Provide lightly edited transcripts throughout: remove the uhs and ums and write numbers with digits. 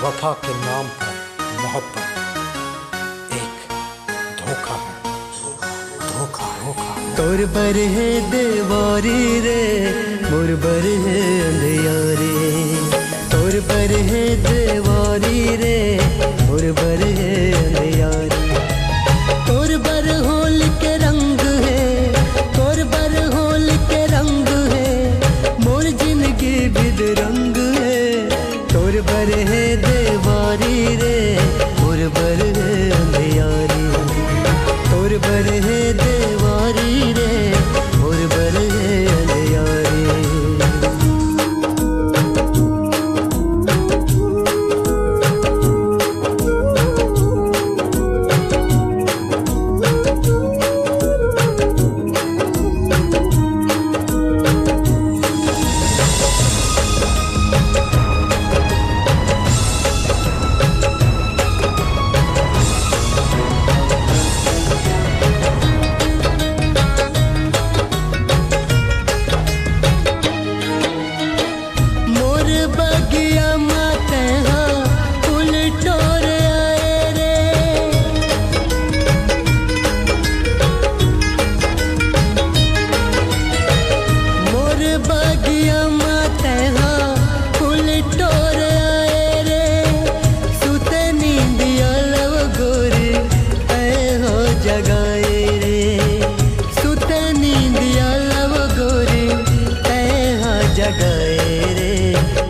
वफा के नाम पर मोहब्बत एक धोखा है। धोखा धोखा तोर बर है देवारी रे, मोर बर है अंधियारी। तोर बर है देवारी रे, मोर बर है अंधियारी। तोर बर होल के रंग है, तोर बर होल के रंग है, मोर जिंदगी बिद रंग है। तोर बर है देवारी रे, मोर बर है अंधियारी। तोर बर है देवारी रे, मोर बर है अंधियारी।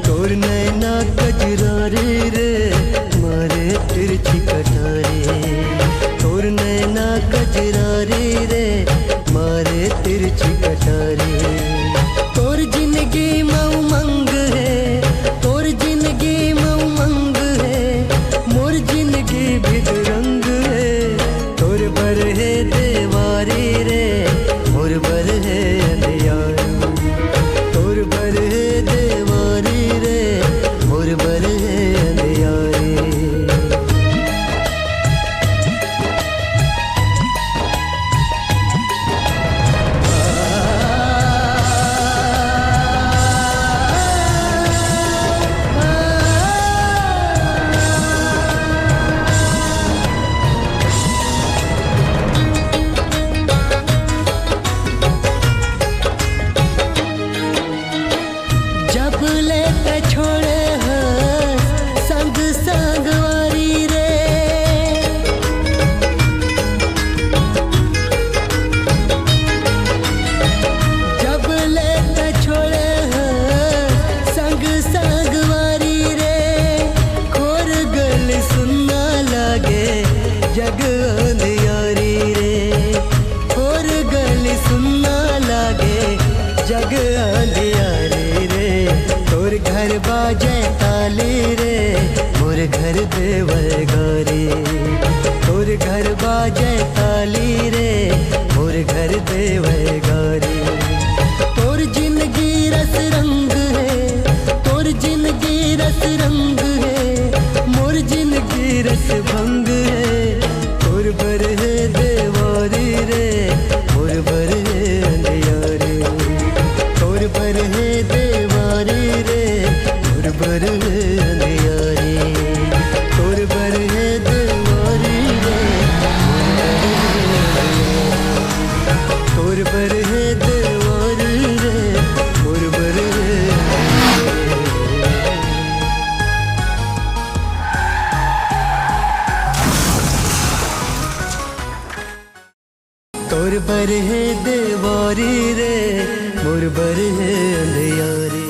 तोर नैना कजरारे रे, मारे तिरछी कटारे। तोर नैना कजरारे रे, मारे तिरछी कटारे। तोर जिंदगी मऊ मंग है, तोर जिंदगी मऊ मंग है, मोर जिंदगी बिद रंग है। तोर बर है देवारी रे, मोर बर है अंधियारी। तोर बर है देवारी रे, मोर बर है अंधियारी। जब लेके छोड़े हैं संग संगवारी रे, जब लेके छोड़े हैं संग संगवारी रे। खोर गल सुनना लागे जग अंधियारी रे, खोर गल सुनना लागे जग अंधियारी रे। तोर घर बाजे ताली रे, मोर घर देवर गारी। तोर घर बाजे ताली रे, मोर घर देवर गारी। तोर जिंदगी रस रंग है, तोर जिंदगी रस रंग है, मोर जिंदगी रस भंग है। तोर बर है देवारी रे, मोर बर है अंधियारी। तोर बर है देवारी रे, मोर बर है अंधियारी। तोर बर है देवारी रे, मोर बर है देवारी रे, मोर बर है। तोर बर है देवारी रे, मोर बर है अंधियारी।